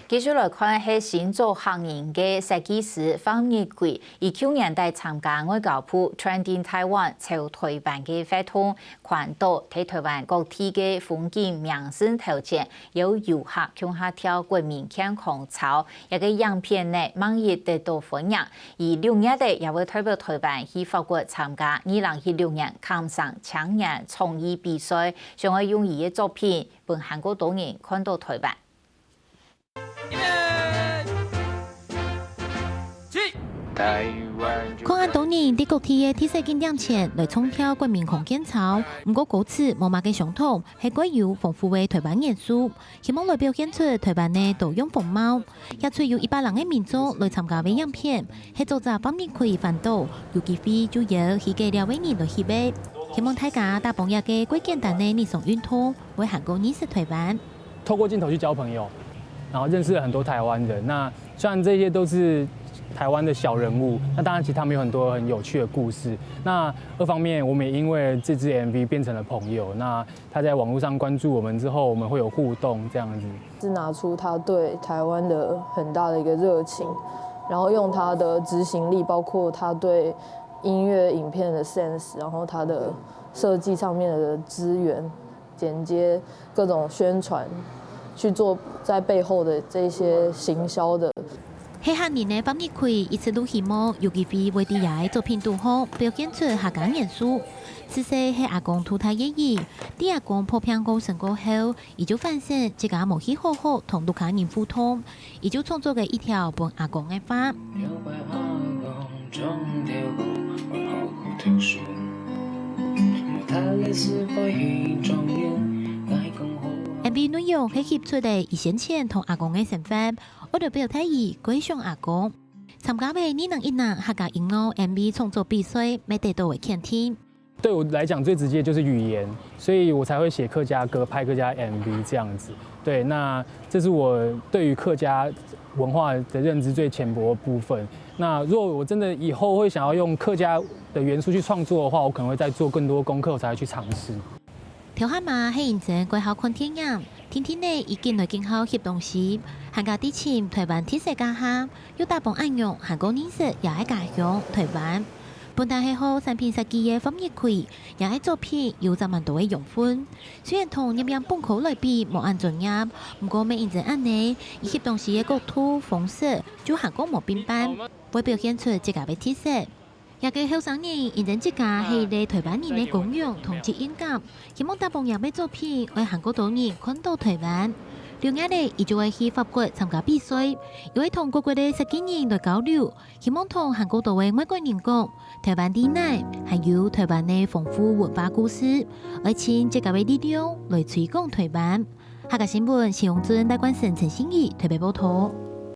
继续来看是新竹行业嘅设计师方日贵，以去年代参加外交部 Trending Taiwan 潮台湾嘅活动，看到喺台湾各地嘅风景名胜头前，有游客向下跳国民健康操，一個影片呢，網頁得到歡迎。而6月底也會代表台灣去法國參加2016年坎城青年創意比賽，想要用伊嘅作品，讓韓國島人看到台灣。看安島人喺各地嘅特色景點前來創跳國民康健操，不過嗰次冇乜嘅相同，係具有豐富嘅台灣元素，希望來表現出台灣嘅多樣風貌。也隨有100人嘅民眾來參加嘅影片，係作者方面可以翻到，有機會就要去給兩位人來翕嘅，希望大家打幫一個最簡單嘅日常運動，為韓國認識台灣。透過鏡頭去交朋友，然後認識了很多台灣人。那雖然這些都是台灣的小人物，那當然其實他們有很多很有趣的故事。那二方面，我們也因為這支 MV 變成了朋友。那他在網絡上關注我們之後，我們會有互動，這樣子。是拿出他對台灣的很大的一個熱情，然後用他的執行力，包括他對音樂影片的 sense， 然後他的設計上面的資源、剪接、各種宣傳，去做在背後的這些行銷的。喺下年嘅方日貴一直都希望有機會為啲嘢作品導好，表現出客家元素。此時係阿公土太爺爺，啲阿公破片高成過後，伊就發現自家冇去好好同陸家人互通，伊就創作嘅一條幫阿公嘅花。MV 內容係翕出嚟以前同阿公嘅身份，我就表態以歸向阿公。參加嘅2010客家音樂 MV 創作比賽，沒得到嘅肯定。對我來講，最直接就是語言，所以我才會寫客家歌、拍客家 MV 這樣子。對，那這是我對於客家文化的認知最淺薄的部分。那如果我真的以後會想要用客家的元素去創作的話，我可能會再做更多功課，我才會去嘗試。條下馬係認真歸校看電影，天天呢已經來見校翕東西，韓國啲前台灣特色家下，要大幫應用韓國認識也係家鄉台灣。本地係好產品設計嘅方日貴，也係作品有10萬多嘅用戶。雖然同入邊本口來比冇按專業，不過每認真按呢，以翕東西嘅角度方式就韓國冇變版，會表現出自家嘅特色。也個後生人認真自家係嚟台灣人嘅功用同責任感，希望大幫入嘅作品為韓國島人看到台灣。6月底，伊就會去法國參加比賽，又會同各國嘅設計人來交流，希望同韓國島嘅外國人講，台灣地內還有台灣嘅豐富文化故事，而且自家嘅力量來推廣台灣。客家新聞謝永尊代觀眾陳欣怡特別報道。